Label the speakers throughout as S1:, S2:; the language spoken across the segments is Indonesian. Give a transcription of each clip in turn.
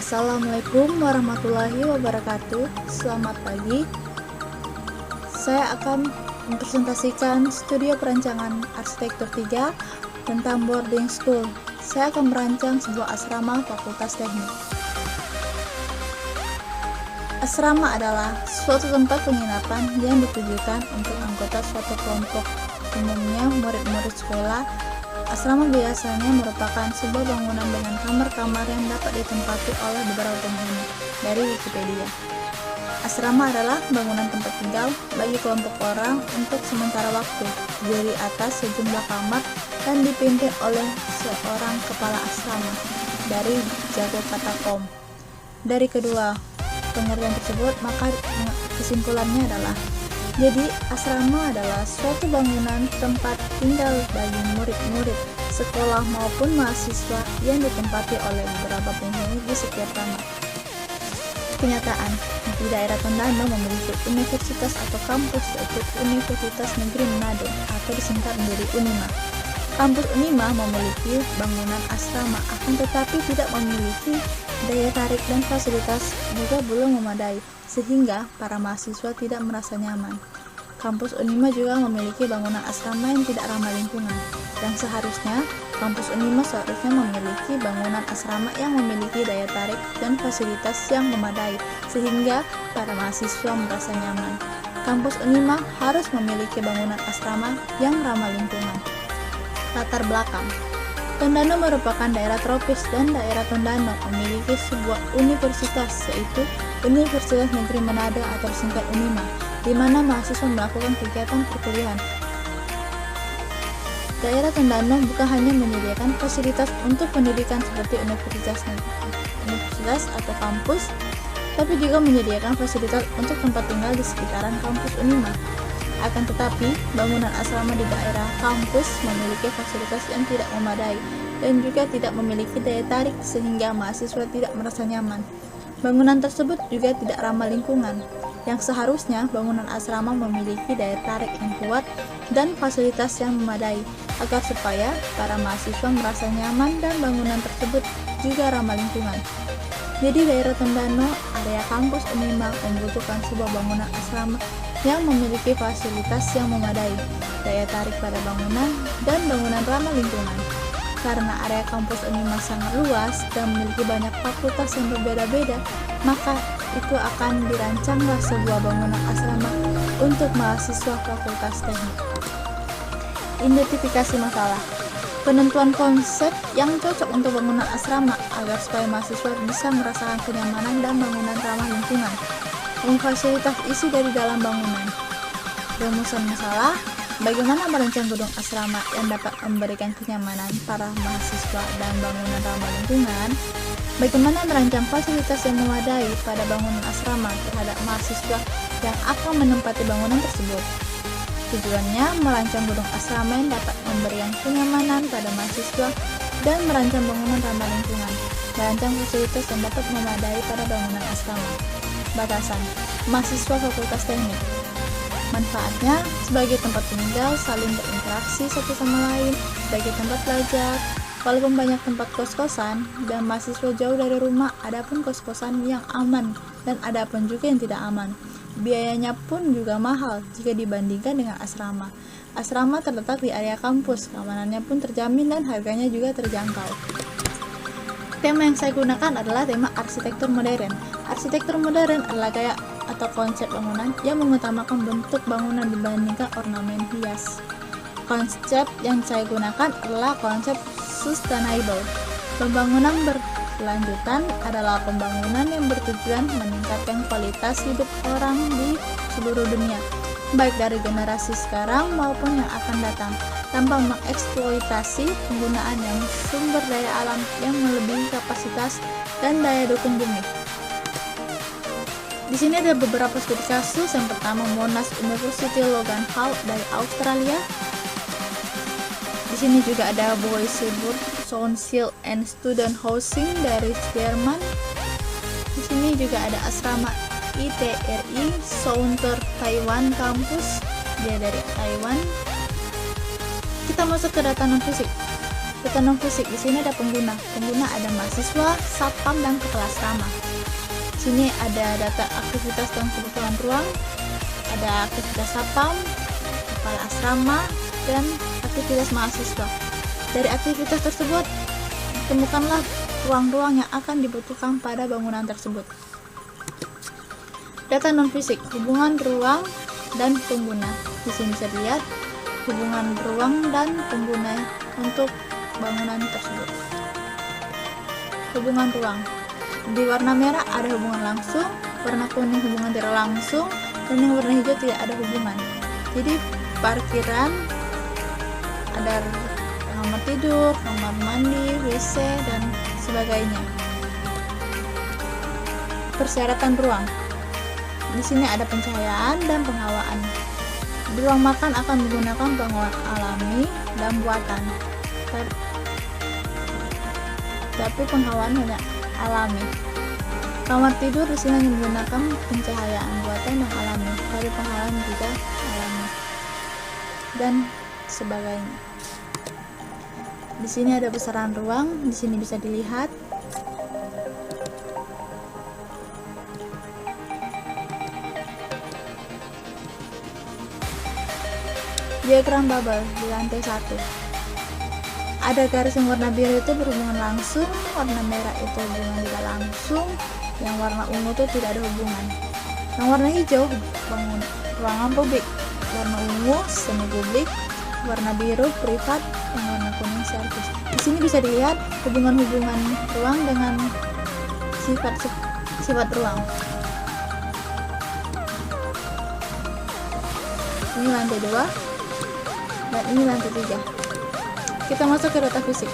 S1: Assalamualaikum warahmatullahi wabarakatuh. Selamat pagi. Saya akan mempresentasikan studio perancangan arsitektur 3 tentang boarding school. Saya akan merancang sebuah asrama Fakultas Teknik. Asrama adalah suatu tempat penginapan yang ditujukan untuk anggota suatu kelompok, umumnya murid-murid sekolah. Asrama biasanya merupakan sebuah bangunan dengan kamar-kamar yang dapat ditempati oleh beberapa penghuni. Dari Wikipedia, asrama adalah bangunan tempat tinggal bagi kelompok orang untuk sementara waktu, terdiri atas sejumlah kamar dan dipimpin oleh seorang kepala asrama. Dari Jago.com. Dari kedua pengertian tersebut, maka kesimpulannya adalah jadi, asrama adalah suatu bangunan tempat tinggal bagi murid-murid sekolah maupun mahasiswa yang ditempati oleh beberapa penghuni di setiap kamar. Kenyataan, di daerah Tondano memiliki universitas atau kampus, yaitu Universitas Negeri Manado atau disingkat menjadi Unima. Kampus Unima memiliki bangunan asrama, akan tetapi tidak memiliki daya tarik dan fasilitas juga belum memadai, sehingga para mahasiswa tidak merasa nyaman. Kampus Unima juga memiliki bangunan asrama yang tidak ramah lingkungan, dan seharusnya kampus Unima seharusnya memiliki bangunan asrama yang memiliki daya tarik dan fasilitas yang memadai, sehingga para mahasiswa merasa nyaman. Kampus Unima harus memiliki bangunan asrama yang ramah lingkungan. Latar belakang: Tondano merupakan daerah tropis dan daerah Tondano memiliki sebuah universitas, yaitu Universitas Negeri Manado atau singkat Unima, di mana mahasiswa melakukan kegiatan perkuliahan. Daerah Tondano bukan hanya menyediakan fasilitas untuk pendidikan seperti universitas atau kampus, tapi juga menyediakan fasilitas untuk tempat tinggal di sekitaran kampus Unima. Akan tetapi, bangunan asrama di daerah kampus memiliki fasilitas yang tidak memadai dan juga tidak memiliki daya tarik sehingga mahasiswa tidak merasa nyaman. Bangunan tersebut juga tidak ramah lingkungan, yang seharusnya bangunan asrama memiliki daya tarik yang kuat dan fasilitas yang memadai agar supaya para mahasiswa merasa nyaman dan bangunan tersebut juga ramah lingkungan. Jadi daerah Tondano, area kampus Unima membutuhkan sebuah bangunan asrama yang memiliki fasilitas yang memadai, daya tarik pada bangunan, dan bangunan ramah lingkungan. Karena area kampus Unima sangat luas dan memiliki banyak fakultas yang berbeda-beda, maka itu akan dirancanglah sebuah bangunan asrama untuk mahasiswa Fakultas Teknik. Identifikasi masalah: penentuan konsep yang cocok untuk bangunan asrama agar supaya mahasiswa bisa merasakan kenyamanan dan bangunan ramah lingkungan. Fasilitas isi dari dalam bangunan. Rumusan masalah: bagaimana merancang gedung asrama yang dapat memberikan kenyamanan para mahasiswa dan bangunan ramah lingkungan. Bagaimana merancang fasilitas yang memadai pada bangunan asrama terhadap mahasiswa yang akan menempati bangunan tersebut. Tujuannya merancang gedung asrama yang dapat memberikan kenyamanan pada mahasiswa dan merancang bangunan ramah lingkungan. Merancang fasilitas yang dapat memadai pada bangunan asrama. Batasan: mahasiswa Fakultas Teknik. Manfaatnya sebagai tempat tinggal, saling berinteraksi satu sama lain, sebagai tempat belajar. Walaupun banyak tempat kos-kosan dan mahasiswa jauh dari rumah, adapun kos-kosan yang aman dan adapun juga yang tidak aman. Biayanya pun juga mahal jika dibandingkan dengan asrama. Asrama terletak di area kampus, keamanannya pun terjamin dan harganya juga terjangkau. Tema yang saya gunakan adalah tema arsitektur modern. Arsitektur modern adalah gaya atau konsep bangunan yang mengutamakan bentuk bangunan dibandingkan ornamen hias. Konsep yang saya gunakan adalah konsep sustainable. Pembangunan berkelanjutan adalah pembangunan yang bertujuan meningkatkan kualitas hidup orang di seluruh dunia, baik dari generasi sekarang maupun yang akan datang, tanpa mengeksploitasi penggunaan yang sumber daya alam yang melebihi kapasitas dan daya dukung bumi. Di sini ada beberapa studi kasus. Yang pertama, Monash University Logan Hall dari Australia. Di sini juga ada Boisseburg Council and Student Housing dari Jerman. Di sini juga ada asrama ITRI Sounter Taiwan Campus, dia dari Taiwan. Kita masuk ke data non fisik. Data non fisik, di sini ada pengguna. Pengguna ada mahasiswa, satpam, dan kepala asrama. Di sini ada data aktivitas dan kebutuhan ruang, ada aktivitas satpam, kepala asrama, dan aktivitas mahasiswa. Dari aktivitas tersebut, temukanlah ruang-ruang yang akan dibutuhkan pada bangunan tersebut. Data non fisik, hubungan ruang dan pengguna. Di sini bisa dilihat hubungan ruang dan pengguna untuk bangunan tersebut. Hubungan ruang. Di warna merah ada hubungan langsung, warna kuning hubungan tidak langsung, dan yang warna hijau tidak ada hubungan. Jadi parkiran ada kamar tidur, kamar mandi, WC, dan sebagainya. Persyaratan ruang. Di sini ada pencahayaan dan penghawaan. Di ruang makan akan menggunakan penghawaan alami dan buatan. Tapi penghawaan hanya alami. Kamar tidur di sini menggunakan pencahayaan buatan yang alami, tapi penghawaan juga alami. Dan sebagainya. Di sini ada besaran ruang, di sini bisa dilihat. Diagram bubble di lantai 1. Ada garis yang warna biru itu berhubungan langsung, warna merah itu hubungan tidak langsung, yang warna ungu itu tidak ada hubungan. Yang warna hijau bangun ruangan publik, warna ungu semi publik, warna biru privat, yang warna kuning servis. Di sini bisa dilihat hubungan-hubungan ruang dengan sifat ruang. Ini lantai 2 dan ini lantai 3. Kita masuk ke data fisik.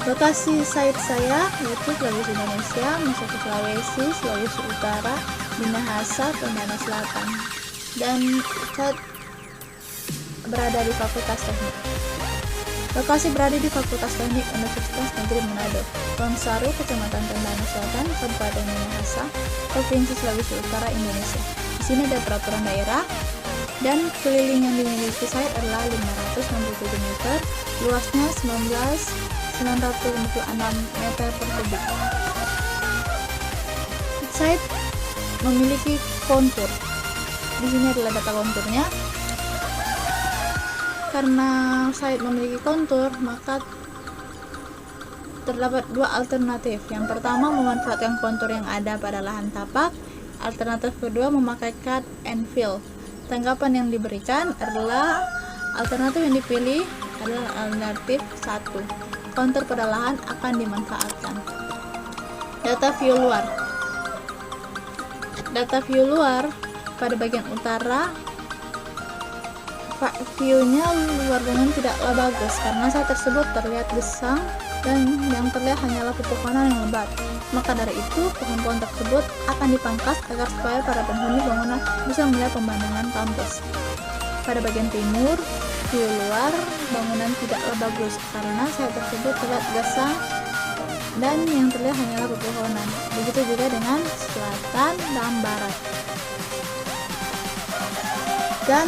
S1: Lokasi site saya yaitu Sulawesi Indonesia, masuk ke Sulawesi Utara, Minahasa, Tondano Selatan, dan saya berada di Fakultas Teknik. Lokasi berada di Fakultas Teknik Universitas Negeri Manado, Tonsaro, Kecamatan Tondano Selatan, Kabupaten Minahasa, Provinsi Sulawesi Utara, Indonesia. Di sini ada peraturan daerah, dan keliling yang dimiliki site adalah 567 meter, luasnya 956 meter per kubik. Site memiliki kontur. Di sini adalah data konturnya. Karena site memiliki kontur, maka terdapat dua alternatif. Yang pertama, memanfaatkan kontur yang ada pada lahan tapak. Alternatif kedua, memakai cut and fill. Tanggapan yang diberikan adalah alternatif yang dipilih adalah alternatif 1. Kontur pada lahan akan dimanfaatkan. Data view luar. Data view luar pada bagian utara, view-nya luar bangunan tidaklah bagus karena saat tersebut terlihat gesang dan yang terlihat hanyalah pepohonan yang lebat. Maka dari itu, pohon-pohon tersebut akan dipangkas agar supaya para penghuni bangunan bisa melihat pemandangan kampus. Pada bagian timur, view luar bangunan tidaklah bagus karena saat tersebut terlihat gesang dan yang terlihat hanyalah pepohonan. Begitu juga dengan selatan dan barat. Dan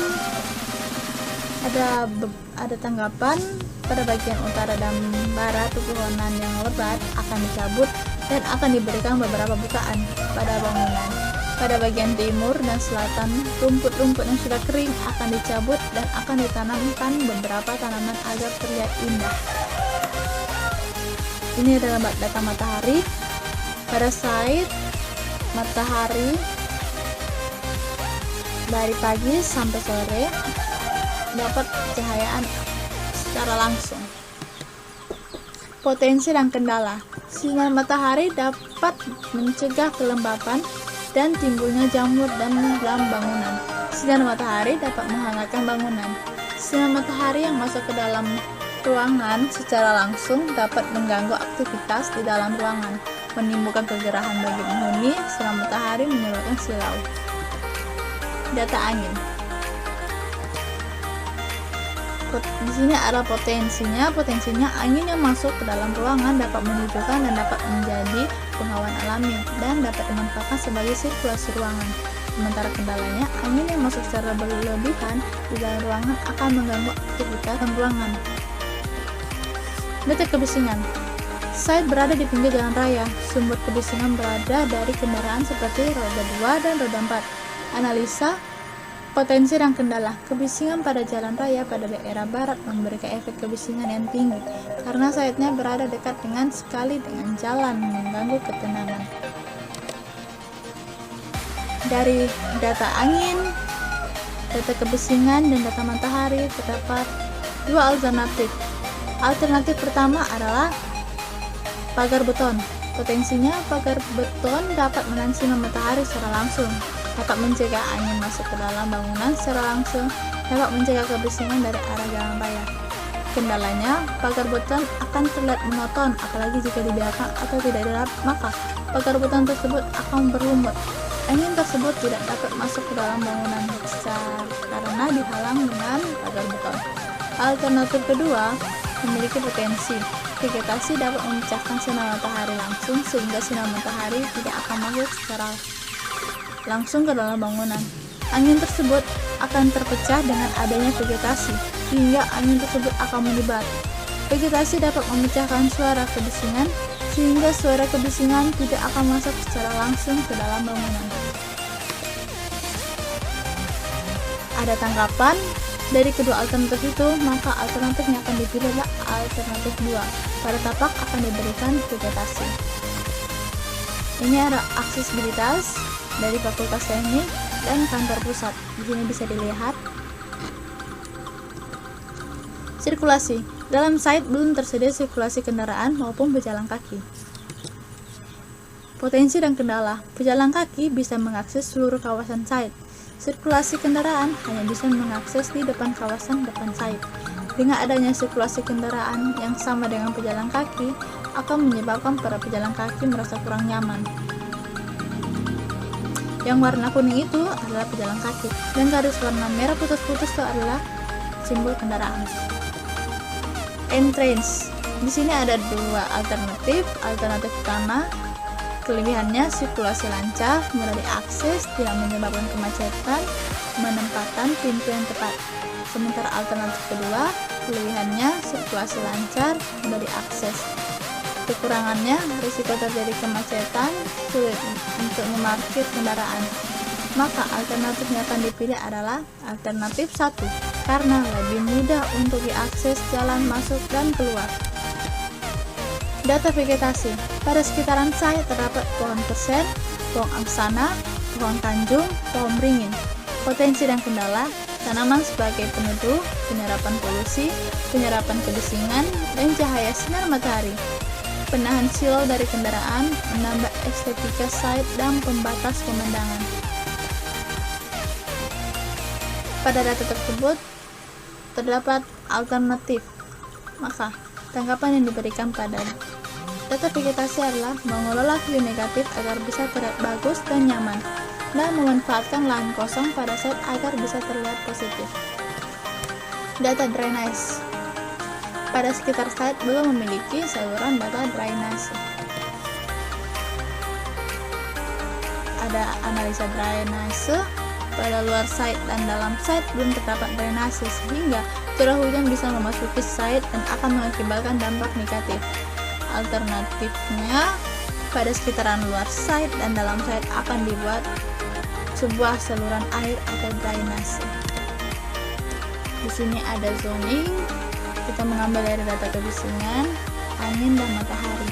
S1: ada tanggapan pada bagian utara dan barat, pepohonan yang lebat akan dicabut dan akan diberikan beberapa bukaan pada bangunan. Pada bagian timur dan selatan, rumput-rumput yang sudah kering akan dicabut dan akan ditanamkan beberapa tanaman agar terlihat indah. Ini adalah data matahari. Pada site matahari dari pagi sampai sore dapat cahayaan secara langsung. Potensi dan kendala. Sinar matahari dapat mencegah kelembapan dan timbulnya jamur dan dalam bangunan. Sinar matahari dapat menghangatkan bangunan. Sinar matahari yang masuk ke dalam ruangan secara langsung dapat mengganggu aktivitas di dalam ruangan, menimbulkan kegerahan bagi penghuni. Sinar matahari menyebabkan silau. Data angin. Di sini ada potensinya angin yang masuk ke dalam ruangan dapat menghijaukan dan dapat menjadi penghawaan alami dan dapat dimanfaatkan sebagai sirkulasi ruangan. Sementara kendalanya, angin yang masuk secara berlebihan di dalam ruangan akan mengganggu aktivitas dalam ruangan. Data kebisingan. Site berada di pinggir jalan raya. Sumber kebisingan berada dari kendaraan seperti roda 2 dan roda 4. Analisa potensi dan kendala. Kebisingan pada jalan raya pada daerah barat memberikan efek kebisingan yang tinggi karena site-nya berada dekat dengan sekali dengan jalan, mengganggu ketenangan. Dari data angin, data kebisingan, dan data matahari terdapat dua alternatif. Alternatif pertama adalah pagar beton. Potensinya, pagar beton dapat menahan sinar matahari secara langsung, dapat mencegah angin masuk ke dalam bangunan secara langsung, dapat mencegah kebisingan dari arah jalan raya. Kendalanya, pagar beton akan terlihat monoton, apalagi jika dibiarkan atau tidak dilap, maka pagar beton tersebut akan berlumut. Angin tersebut tidak dapat masuk ke dalam bangunan karena dihalang dengan pagar beton. Alternatif kedua, memiliki potensi. Vegetasi dapat memecahkan sinar matahari langsung sehingga sinar matahari tidak akan masuk secara langsung ke dalam bangunan. Angin tersebut akan terpecah dengan adanya vegetasi, sehingga angin tersebut akan menyebar. Vegetasi dapat memecahkan suara kebisingan, sehingga suara kebisingan tidak akan masuk secara langsung ke dalam bangunan. Ada tanggapan dari kedua alternatif itu, maka alternatif yang akan dipilih adalah alternatif 2. Pada tapak akan diberikan vegetasi. Ini ada aksesibilitas dari Fakultas Teknik dan kantor pusat. Di sini bisa dilihat. Sirkulasi. Dalam site belum tersedia sirkulasi kendaraan maupun pejalan kaki. Potensi dan kendala. Pejalan kaki bisa mengakses seluruh kawasan site. Sirkulasi kendaraan hanya bisa mengakses di depan kawasan depan site. Dengan adanya sirkulasi kendaraan yang sama dengan pejalan kaki, akan menyebabkan para pejalan kaki merasa kurang nyaman. Yang warna kuning itu adalah pejalan kaki, dan garis warna merah putus-putus itu adalah simbol kendaraan. Entrance. Di sini ada dua alternatif. Alternatif pertama, kelebihannya sirkulasi lancar, mudah diakses, tidak menyebabkan kemacetan, menempatkan pintu yang tepat. Sementara alternatif kedua, kelebihannya sirkulasi lancar, mudah diakses. Kekurangannya, risiko terjadi kemacetan, sulit untuk memarkir kendaraan. Maka alternatif yang akan dipilih adalah alternatif 1, karena lebih mudah untuk diakses jalan masuk dan keluar. Data vegetasi. Pada sekitaran saya terdapat pohon persen, pohon angsana, pohon tanjung, pohon beringin. Potensi dan kendala, tanaman sebagai peneduh, penyerapan polusi, penyerapan kebisingan, dan cahaya sinar matahari. Penahan silau dari kendaraan, menambah estetika site dan pembatas pemandangan. Pada data tersebut terdapat alternatif. Maka tanggapan yang diberikan pada data vegetasi adalah mengelola view negatif agar bisa terlihat bagus dan nyaman, dan memanfaatkan lahan kosong pada site agar bisa terlihat positif. Data drainase. Pada sekitar site belum memiliki saluran data drainase. Ada analisa drainase. Pada luar site dan dalam site belum terdapat drainase, sehingga curah hujan bisa memasuki site dan akan mengakibatkan dampak negatif. Alternatifnya, pada sekitaran luar site dan dalam site akan dibuat sebuah saluran air atau drainase. Di sini ada zoning. Kita mengambil dari data kebisingan, angin, dan matahari.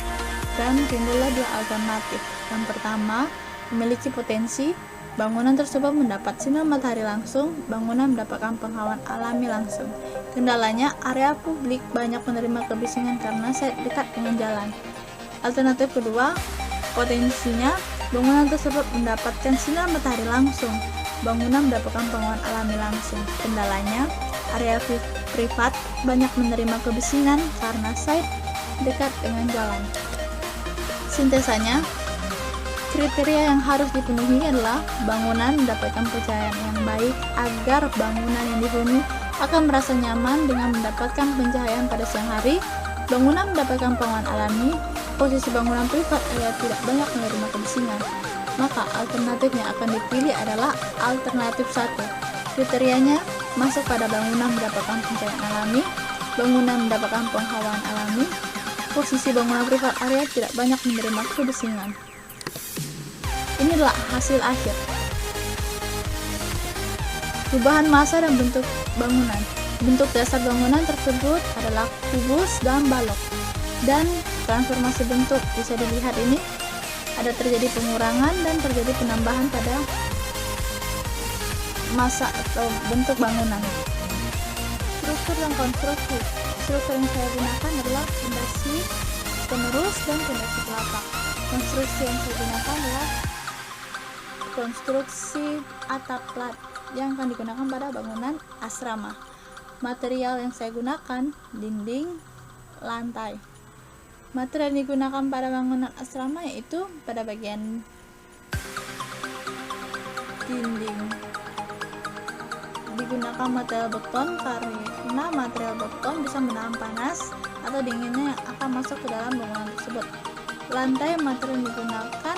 S1: Dan timbullah dua alternatif. Yang pertama, memiliki potensi bangunan tersebut mendapat sinar matahari langsung, bangunan mendapatkan penghawaan alami langsung. Kendalanya, area publik banyak menerima kebisingan karena site dekat dengan jalan. Alternatif kedua, potensinya bangunan tersebut mendapatkan sinar matahari langsung, bangunan mendapatkan penghawaan alami langsung. Kendalanya, area privat banyak menerima kebisingan karena site dekat dengan jalan. Sintesanya, kriteria yang harus dipenuhi adalah bangunan mendapatkan pencahayaan yang baik agar bangunan yang dihuni akan merasa nyaman dengan mendapatkan pencahayaan pada siang hari, bangunan mendapatkan penghawaan alami, posisi bangunan privat agar tidak banyak menerima kebisingan. Maka alternatif yang akan dipilih adalah alternatif 1. Kriterianya masuk pada bangunan mendapatkan pencahayaan alami, bangunan mendapatkan penghawaan alami. Posisi bangunan privat area tidak banyak menerima kebisingan. Inilah hasil akhir. Perubahan massa dan bentuk bangunan. Bentuk dasar bangunan tersebut adalah kubus dan balok. Dan transformasi bentuk bisa dilihat ini, ada terjadi pengurangan dan terjadi penambahan pada massa atau bentuk bangunan. Struktur dan konstruksi. Struktur yang saya gunakan adalah fondasi penerus dan fondasi pelapak. Konstruksi yang saya gunakan adalah konstruksi atap plat yang akan digunakan pada bangunan asrama. Material yang saya gunakan dinding, lantai. Material yang digunakan pada bangunan asrama yaitu pada bagian dinding digunakan material beton karena material beton bisa menahan panas atau dinginnya yang akan masuk ke dalam bangunan tersebut. Lantai material yang digunakan